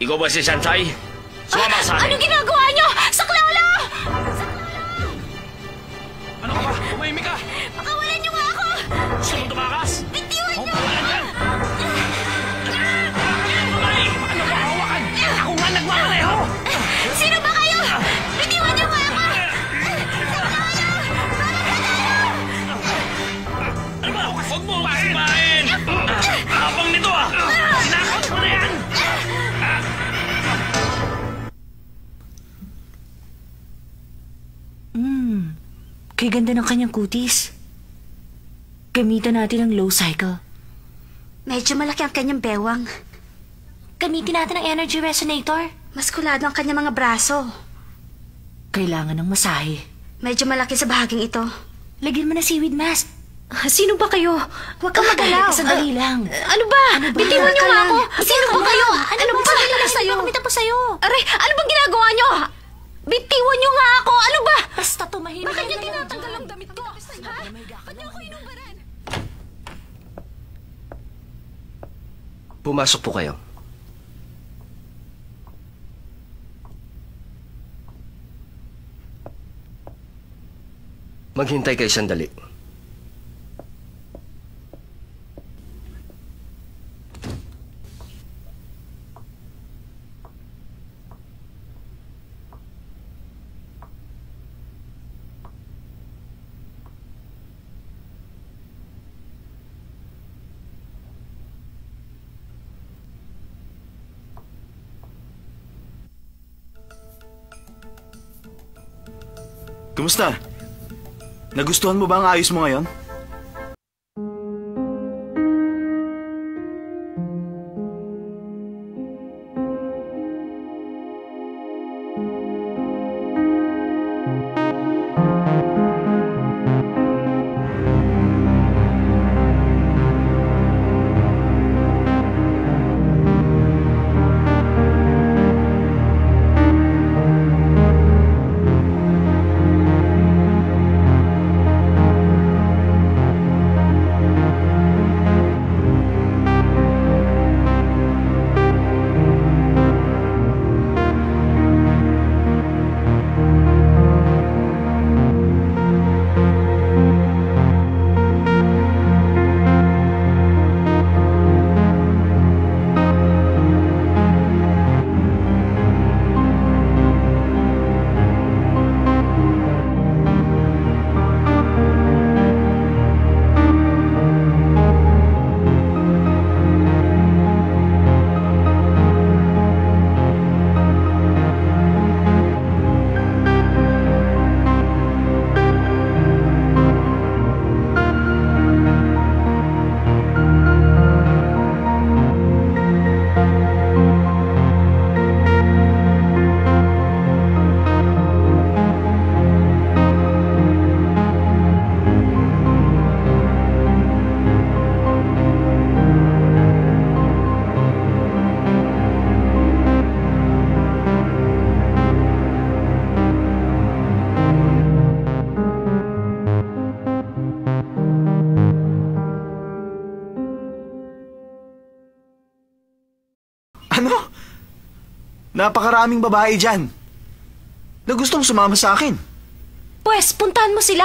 Ikaw ba si Sansay? Sumama ka sa akin. Anong ginagawa niyo? Saklolo! Ano ka ba? Umahimik ka! Pakawalan niyo nga ako! Gusto mo tumakas? Bitiwan niyo! Pawalan yan! Ay! Ano ba? Hawakan! Ako nga nagmamaneho! Sino ba kayo? Bitiwan niyo nga ako! Saklolo! Ano ba? Huwag mo kasipain! Abang nito ah! Sinakot mo na yan! Kay ganda ng kanyang kutis. Gamitan natin ang low cycle. Medyo malaki ang kanyang bewang. Gamitin natin ang energy resonator. Maskulado ang kanyang mga braso. Kailangan ng masahe. Medyo malaki sa bahaging ito. Lagyan mo na seaweed mask. Sino ba kayo? Huwag kang magalaw. Sandali lang. Ano ba? Bitiwan niyo nga ako. Sino ba kayo? Ano ba ba sa'yo? Kumita po sa'yo. Aray, ano bang ginagawa niyo? Bitiwan niyo nga ako. Ano ba? Basta tumahimik. Bakit niyo tinatanggal ang damit ko? Ha? Ba't niyo ako inubaran? Pumasok po kayo. Maghintay kayo sandali. Kumusta? Nagustuhan mo ba ang ayos mo ngayon? Ano? Napakaraming babae dyan na gustong sumama sa akin. Pwes, puntahan mo sila.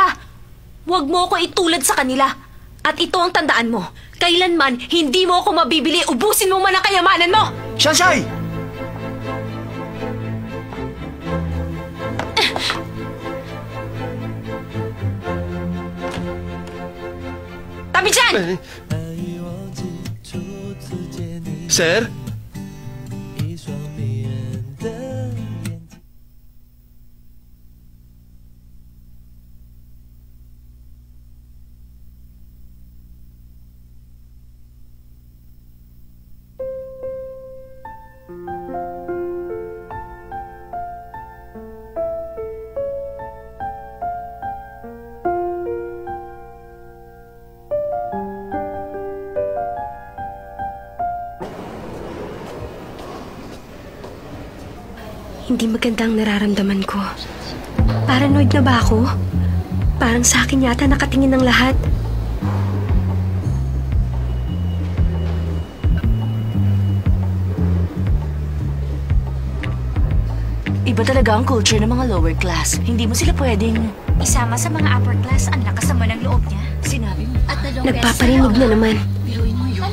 Huwag mo ako itulad sa kanila. At ito ang tandaan mo. Kailanman, hindi mo ako mabibili. Ubusin mo man ang kayamanan mo! Shanshay! Tabi dyan! Sir? Hindi magandang nararamdaman ko. Paranoid na ba ako? Parang sa akin yata nakatingin ng lahat. Iba talaga ang culture ng mga lower class. Hindi mo sila pwedeng... Isama sa mga upper class, ang lakas naman ng loob niya. Sinabi mo. At Nagpaparinig na naman. Biruin mo yun.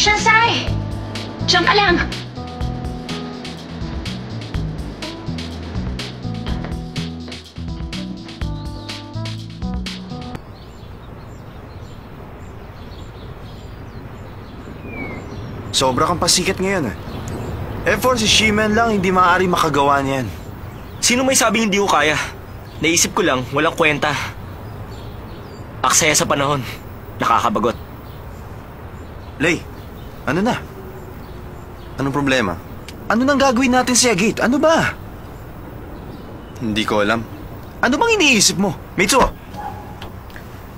Shansai! Diyan ka lang! Sobra kang pasikat ngayon for si Shimen lang, hindi maaari makagawa niyan. Sino may sabing hindi ko kaya? Naisip ko lang, walang kwenta. Aksaya sa panahon. Nakakabagot. Lay, ano na? Anong problema? Ano nang gagawin natin sa Yagit? Ano ba? Hindi ko alam. Ano bang iniisip mo? Mitsu!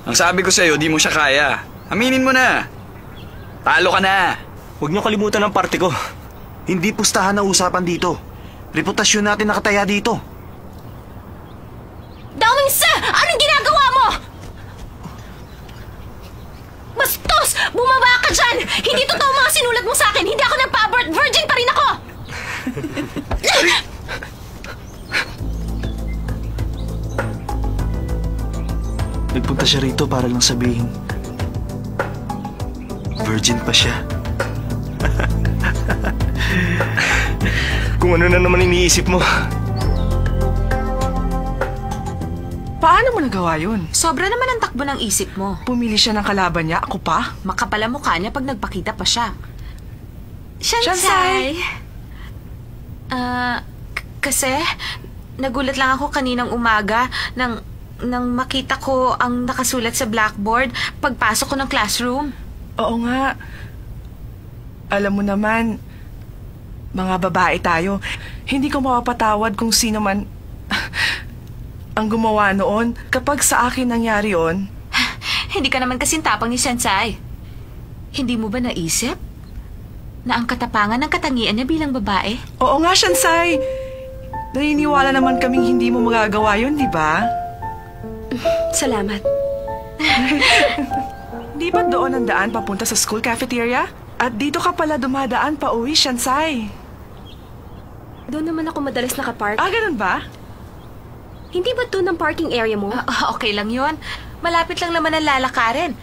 Ang sabi ko sa'yo, di mo siya kaya. Aminin mo na. Talo ka na. Huwag niyo kalimutan ang parte ko. Hindi pustahan na usapan dito. Reputasyon natin nakataya dito. Dawing Sa! Anong ginagawa mo? Bastos! Bumaba ka dyan! Hindi totoo mga sinulat mo sa akin! Hindi ako nagpa-abort! Virgin pa rin ako! Nagpunta siya rito para lang sabihin, virgin pa siya. Kung ano na naman iniisip mo. Paano mo nagawa yun? Sobra naman ang takbo ng isip mo. Pumili siya ng kalaban niya, ako pa? Makapal ang mukha niya pag nagpakita pa siya. Shansai! Kasi nagulat lang ako kaninang umaga nang makita ko ang nakasulat sa blackboard pagpasok ko ng classroom. Oo nga. Alam mo naman, mga babae tayo, hindi ko mapapatawad kung sino man ang gumawa noon. Kapag sa akin nangyari yon. Hindi ka naman kasing tapang ni Sensei. Hindi mo ba naisip na ang katapangan ng katangian niya bilang babae? Oo nga, Shansai. Naniniwala naman kaming hindi mo magagawa yun, di ba? Salamat. Di ba doon ang daan papunta sa school cafeteria? At dito ka pala dumadaan pa uwi, Shansai. Doon naman ako madalas nakapark. Ganun ba? Hindi ba doon ang parking area mo? Okay lang yon. Malapit lang naman ang lalakarin.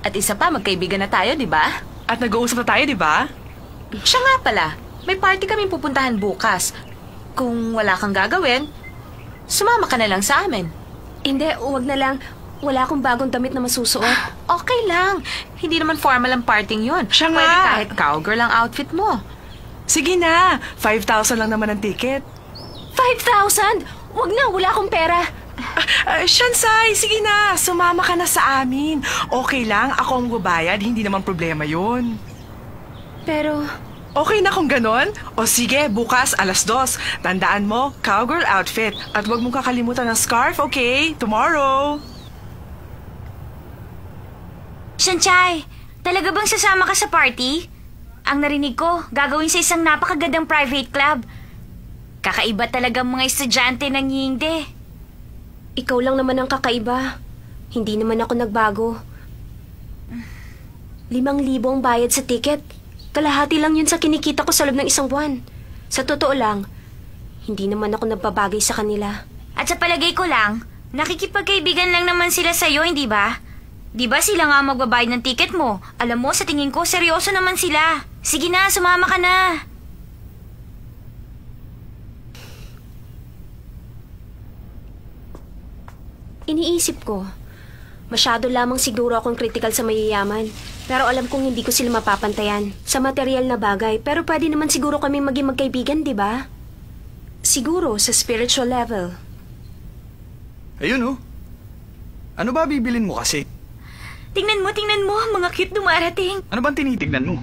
At isa pa, magkaibigan na tayo, di ba? At nag-uusap na tayo, di ba? Siya nga pala, may party kaming pupuntahan bukas. Kung wala kang gagawin, sumama ka na lang sa amin. Hindi, huwag na lang. Wala akong bagong damit na masusuot. Okay lang. Hindi naman formal ang parting yun. Siya nga. Pwede kahit cowgirl ang outfit mo. Sige na, 5,000 lang naman ang ticket. 5,000? Huwag na, wala akong pera. Shansai, sige na, sumama ka na sa amin. Okay lang, ako ang babayad, hindi naman problema yun. Pero, Okay na kung ganon? O sige, bukas 2:00. Tandaan mo, cowgirl outfit. At huwag mong kakalimutan ng scarf, okay? Tomorrow. Shansai, talaga bang sasama ka sa party? Ang narinig ko, gagawin sa isang napakagandang private club. Kakaiba talaga ang mga estudyante ng Yingde. ikaw lang naman ang kakaiba. Hindi naman ako nagbago. 5,000 ang bayad sa ticket. Kalahati lang yun sa kinikita ko sa loob ng isang buwan. Sa totoo lang, hindi naman ako nagpabagay sa kanila. At sa palagay ko lang, nakikipagkaibigan lang naman sila sa'yo, hindi ba? Di ba sila nga magbabayad ng ticket mo? Alam mo, sa tingin ko, seryoso naman sila. Sige na, sumama ka na. Iniisip ko, masyado lamang siguro akong critical sa mayayaman. Pero alam kong hindi ko sila mapapantayan sa material na bagay. Pero pwede naman siguro kami maging magkaibigan, di ba? Siguro sa spiritual level. Ayun oh. Ano ba bibilin mo kasi? Tingnan mo, mga cute dumarating. Ano bang tinitignan mo?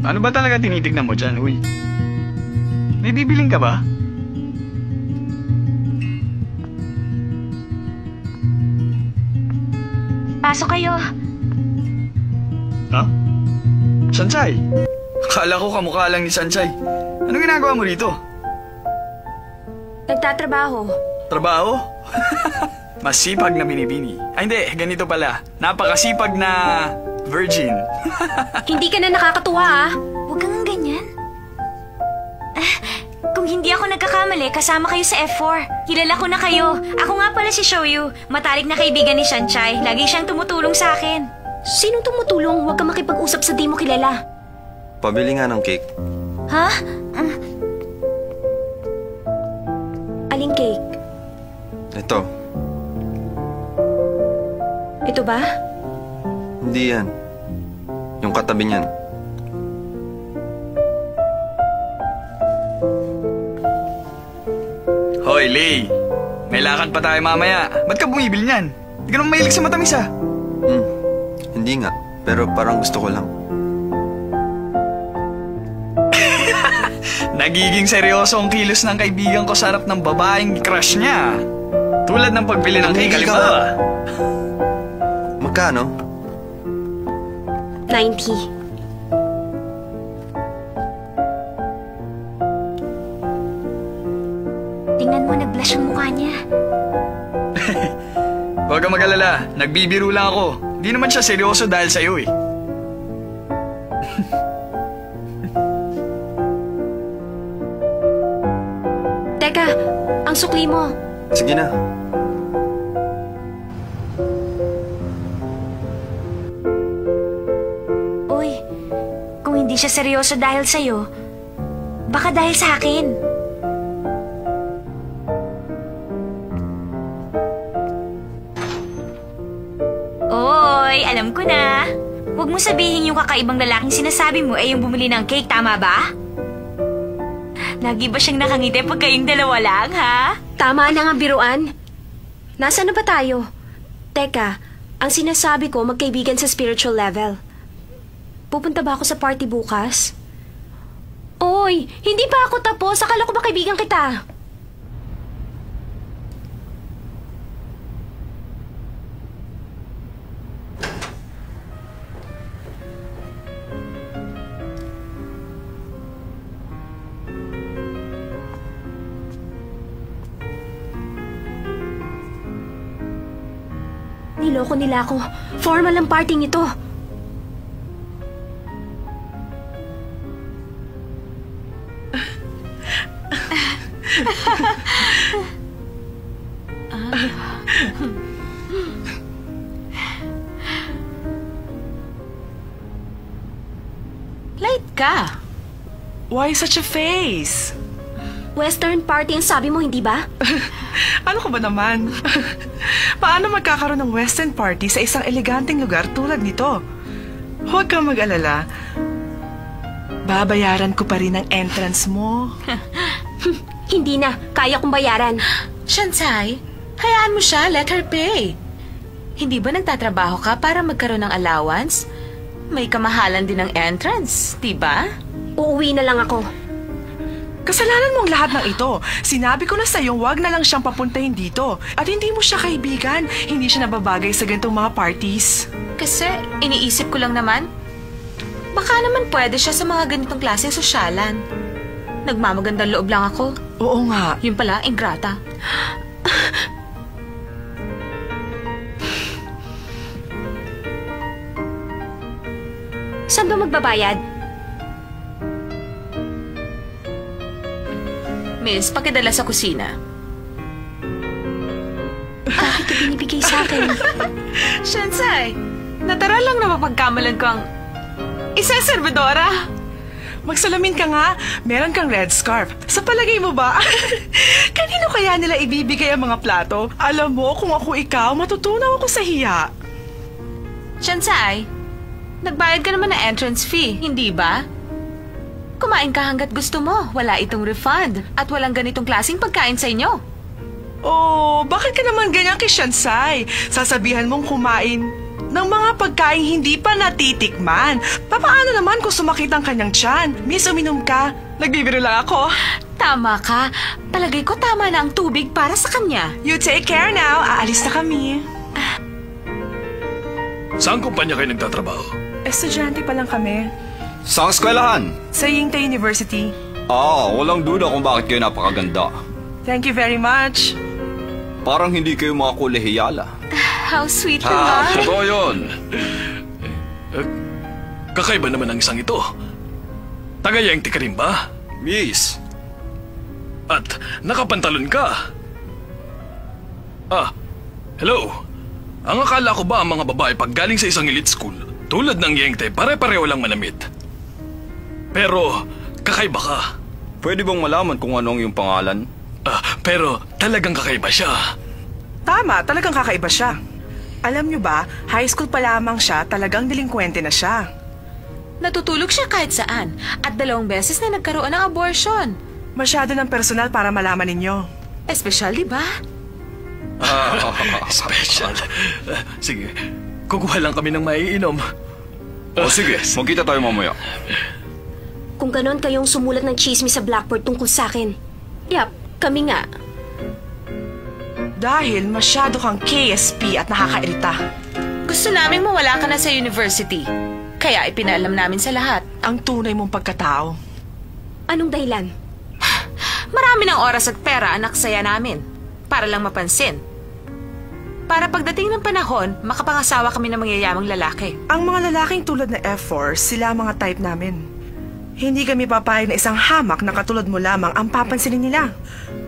Ano ba talaga tinitignan mo dyan, uy? May bibiling ka ba? Pasok kayo. Ha? Sanchay! Akala ko kamukha lang ni Sanchay. Anong ginagawa mo rito? Nagtatrabaho. Trabaho? Masipag na binibini. Ay hindi, ganito pala. Napakasipag na virgin. Hindi ka na nakakatuwa, ah. Huwag kang ganyan. Kung hindi ako nagkakamali, kasama kayo sa F4. Kilala ko na kayo. Ako nga pala si Shoyu, matalik na kaibigan ni Sanchay. Lagi siyang tumutulong sa akin. Sinong tumutulong? Huwag ka makipag-usap sa di mo kilala. Pabili nga ng cake. Ha? Aling cake? Ito. Ito ba? Hindi yan. Yung katabi niyan. Hoy, Lay. May lakad pa tayo mamaya. Ba't ka bumibili niyan? Hindi ka naman mahilig sa matamis, ah. Hindi nga. Pero parang gusto ko lang. Nagiging seryoso ang kilos ng kaibigan ko sa harap ng babaeng crush niya. Tulad ng pagbili ng cake, halimbawa. Magkano? 90. Tingnan mo, nag-blush ang mukha niya. Huwag kang mag-alala. Nagbibiro lang ako. Hindi naman siya seryoso dahil sa'yo, eh. Teka, ang sukli mo. Sige na. Uy, kung hindi siya seryoso dahil sa'yo, baka dahil sa akin. Oy, alam ko na. Huwag mo sabihin yung kakaibang lalaking sinasabi mo ay yung bumili ng cake, tama ba? Lagi ba siyang nakangiti pag kayong dalawa lang, ha? Tama na nga biruan. Nasaan na ba tayo? Teka, ang sinasabi ko magkaibigan sa spiritual level. Pupunta ba ako sa party bukas? Oy, hindi pa ako tapos. Akala ko ba kaibigan kita? Niloko nila ako. Formal ang parting ito. Late ka. Why such a face? Western party ang sabi mo, hindi ba? Ano ka ba naman? Paano magkakaroon ng Western party sa isang eleganteng lugar tulad nito? Huwag kang mag-alala. Babayaran ko pa rin ang entrance mo. Hindi na. Kaya kong bayaran. Shansai, hayaan mo siya. Let her pay. Hindi ba nagtatrabaho ka para magkaroon ng allowance? May kamahalan din ng entrance, diba? Uuwi na lang ako. Kasalanan mong lahat ng ito. Sinabi ko na sa'yo, wag na lang siyang papuntahin dito. At hindi mo siya kaibigan. Hindi siya nababagay sa ganitong mga parties. Kasi iniisip ko lang naman, baka naman pwede siya sa mga ganitong klaseng sosyalan. Nagmamagandang loob lang ako. Oo nga. Yun pala, ingrata. Saan ba magbabayad? Miss, pakidala sa kusina. Bakit ito binibigay sa akin? Shansai, natural lang na mapagkamalan ko ang isa servidora. Magsalamin ka nga. Meron kang red scarf. Sa palagay mo ba? Kanino kaya nila ibibigay ang mga plato? Alam mo, kung ako ikaw, matutunaw ako sa hiya. Shansai, nagbayad ka naman ng entrance fee, hindi ba? Kumain ka hanggat gusto mo. Wala itong refund. At walang ganitong klaseng pagkain sa inyo. Oh, bakit ka naman ganyan kay Shansai? Sasabihan mong kumain ng mga pagkain hindi pa natitikman. Papaano naman kung sumakit ang kanyang tiyan? Miss, uminom ka. Nagbibiro lang ako. Tama ka. Palagay ko tama na ang tubig para sa kanya. You take care now. Aalis na kami. Saan kumpanya kayo nagtatrabaho? Estudyante pa lang kami. Saan eskwelahan? Sa Yingte University. Walang duda kung bakit kayo napakaganda. Thank you very much. Parang hindi kayo mga kolehiyala. How sweet naman. Totoo yun. Kakaiba naman ang isang ito. Tagayengti ka rin ba? Miss. At nakapantalon ka. Hello. Ang akala ko ba ang mga babae pag galing sa isang elite school, tulad ng Yengte, pare-pareho lang manamit. Pero, kakaiba ka. Pwede bang malaman kung ano ang iyong pangalan? Pero talagang kakaiba siya. Tama, talagang kakaiba siya. Alam niyo ba, high school pa lamang siya, talagang delinkwente na siya. Natutulog siya kahit saan. At 2 beses na nagkaroon ng abortion. Masyado ng personal para malaman ninyo. Espesyal, di ba? Special. Sige, kukuha lang kami ng maiinom. Sige, magkita tayo mamaya. Kung ganon kayong sumulat ng chismis sa Blackboard tungkol sa akin. Yap, kami nga. Dahil masyado kang KSP at nakakairita. Gusto naming mawala ka na sa university. Kaya ipinaalam namin sa lahat. Ang tunay mong pagkatao. Anong dahilan? Marami ng oras at pera ang naksaya namin. Para lang mapansin. Para pagdating ng panahon, makapangasawa kami ng mangyayamang lalaki. Ang mga lalaking tulad na F4, sila ang mga type namin. Hindi kami papayag na isang hamak na katulad mo lamang ang papansinin nila.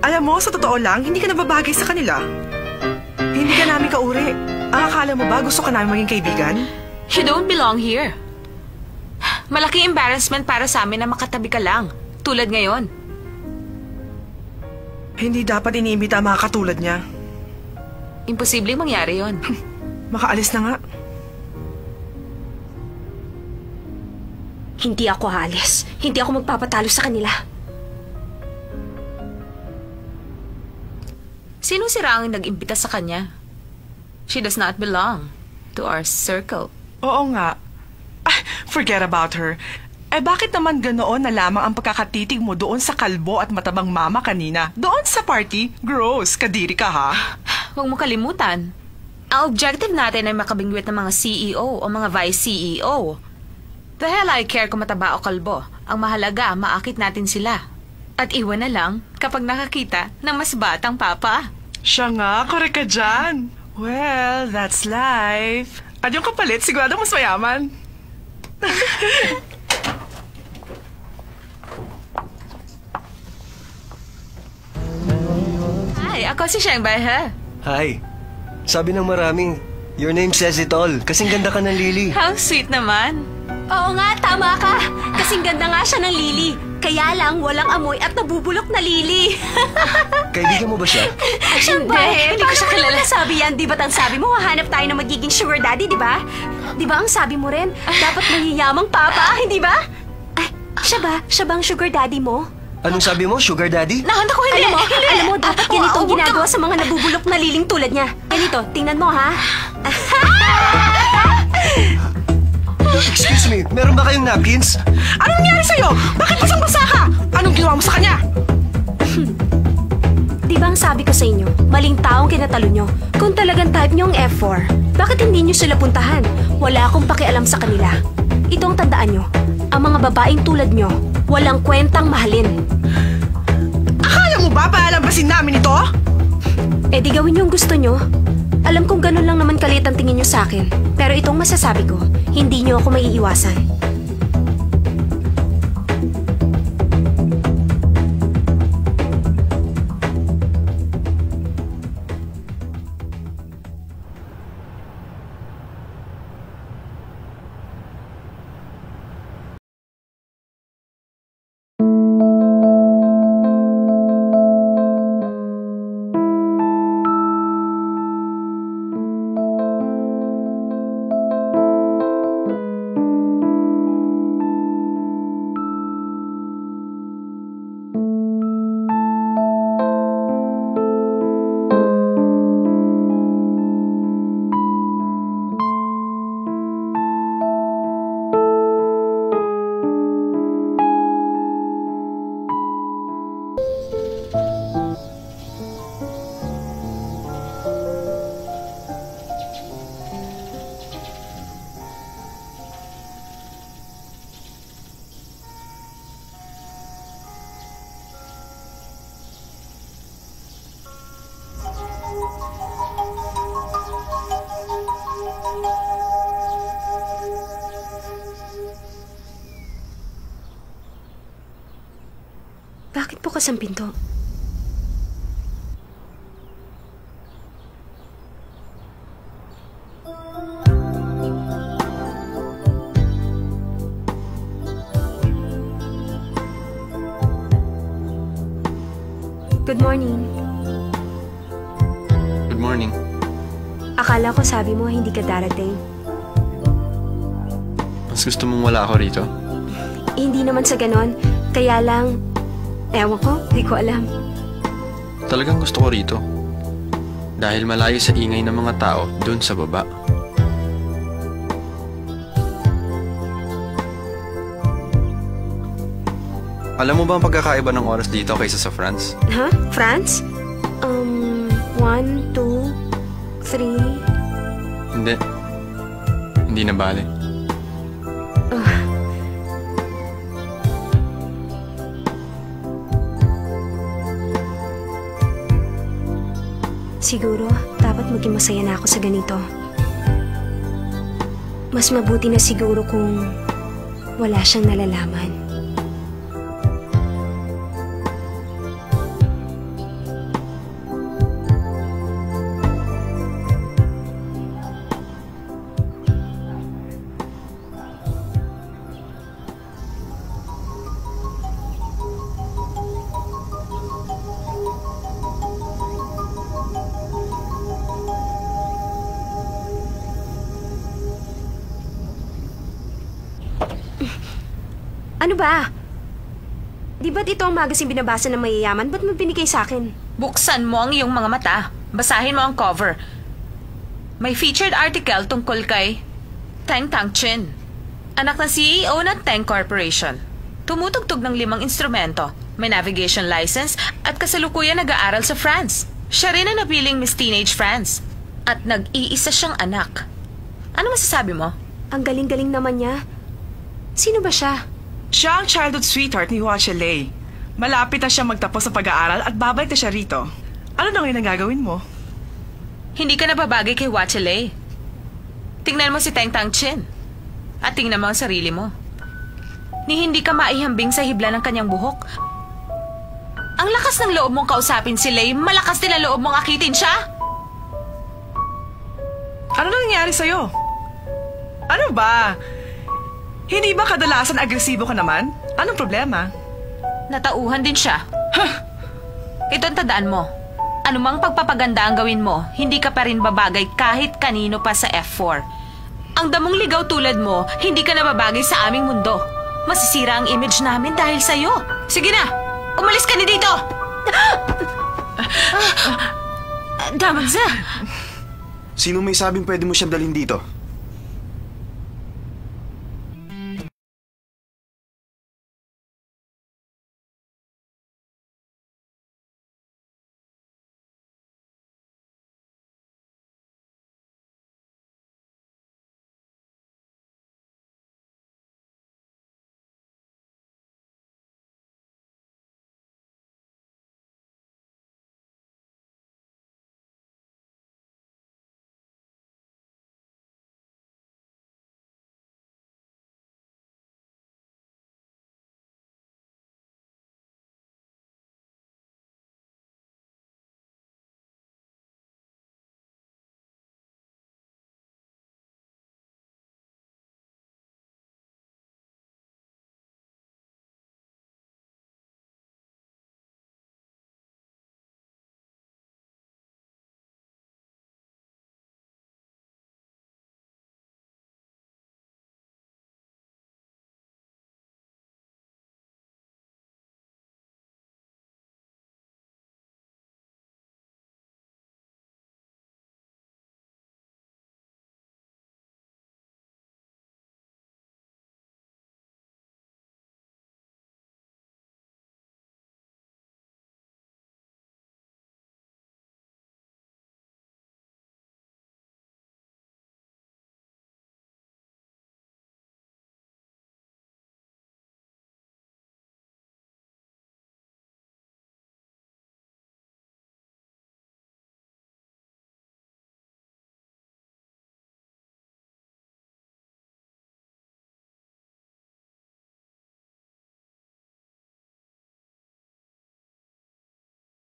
Alam mo, sa totoo lang, hindi ka nababagay sa kanila. Hindi ka namin kauri. Ang akala mo ba gusto ka namin maging kaibigan? You don't belong here. Malaking embarrassment para sa amin na makatabi ka lang. Tulad ngayon. Hindi dapat iniimbita ang mga katulad niya. Imposibleng mangyari yon. Makaalis na nga. Hindi ako aalis. Hindi ako magpapatalo sa kanila. Sino si Rang nag-imbita sa kanya? She does not belong to our circle. Oo nga. Forget about her. Bakit naman ganoon na lamang ang pagkakatitig mo doon sa kalbo at matabang mama kanina? Doon sa party? Gross, kadiri ka ha? Huwag mo kalimutan. Ang objective natin ay makabingwit ng mga CEO o mga vice CEO. The hell I care kung mataba o kalbo. Ang mahalaga, maakit natin sila. At iwan na lang kapag nakakita ng mas batang papa. Siya nga, korek ka dyan. Well, that's life. At yung kapalit, sigurado mas mayaman. Hi, ako si Sheng Bai He. Hi. Sabi ng maraming, your name says it all. Kasing ganda ka ng Lily. How sweet naman. Oo nga, tama ka. Kasing ganda nga siya ng Lily. Kaya lang, walang amoy at nabubulok na Lily. Kaibigan mo ba siya? Hindi ko siya kilala. Sabi yan, di ba't ang sabi mo, hahanap tayo ng magiging sugar daddy, di ba? Di ba ang sabi mo rin, dapat mayayamang papa, hindi ba? Ay, siya ba? Siya bang sugar daddy mo? Anong sabi mo, sugar daddy? Nakanta ko hindi. Alam mo, dapat ganito ang ginagawa sa mga nabubulok na liling tulad niya. Ganito, tingnan mo ha. Excuse me, meron ba kayong napkins? Anong nangyari sa'yo? Bakit basang-basa ka? Anong ginawa mo sa kanya? Di ba ang sabi ko sa inyo, maling taong kinatalo nyo. Kung talagang type nyo ang F4, bakit hindi nyo sila puntahan? Wala akong pakialam sa kanila. Ito ang tandaan nyo, ang mga babaeng tulad nyo, walang kwentang mahalin. Akala mo ba paalabasin namin ito? Eh di gawin yung gusto nyo. Alam kong ganun lang naman kalit ang tingin nyo sa akin. Pero itong masasabi ko, hindi nyo ako maiiwasan. Magbukas ang pinto. Good morning. Good morning. Akala ko sabi mo hindi ka darating. Mas gusto mong wala ako rito? Hindi naman sa ganon. Kaya lang, ewan ko, di ko alam. Talagang gusto ko rito. Dahil malayo sa ingay ng mga tao doon sa baba. Alam mo ba ang pagkakaiba ng oras dito kaysa sa France? Huh? France? 1, 2, 3... Hindi. Hindi na bale. Siguro, dapat maging masaya na ako sa ganito. Mas mabuti na siguro kung wala siyang nalalaman. Ano ba? Di ba't ito ang magazine binabasa ng mayayaman? Ba't mo binigay sa akin? Buksan mo ang iyong mga mata. Basahin mo ang cover. May featured article tungkol kay Teng Tang-chin, anak ng CEO ng Teng Corporation. Tumutugtog ng 5 instrumento, may navigation license at kasalukuyan nag-aaral sa France. Siya rin ang napiling Miss Teenage France at nag-iisa siyang anak. Ano masasabi mo? Ang galing-galing naman niya. Sino ba siya? Siya ang childhood sweetheart ni Hua Chelei. Malapit na siya magtapos sa pag-aaral at babalik na siya rito. Ano na ngayon ang gagawin mo? Hindi ka nababagay kay Hua Chelei. Tingnan mo si Teng Tang-chin. At tingnan mo ang sarili mo. Ni hindi ka maihambing sa hibla ng kanyang buhok. Ang lakas ng loob mong kausapin si Lei, malakas din ang loob mong akitin siya. Ano nangyari sa'yo? Ano ba? Hindi ba kadalasan agresibo ka naman? Anong problema? Natauhan din siya. Ito ang tandaan mo. Anumang pagpapaganda ang gawin mo, hindi ka pa rin babagay kahit kanino pa sa F4. Ang damong ligaw tulad mo, hindi ka nababagay sa aming mundo. Masisira ang image namin dahil sa'yo. Sige na! Umalis ka na dito! Damagza! Sino may sabing pwede mo siyang dalhin dito?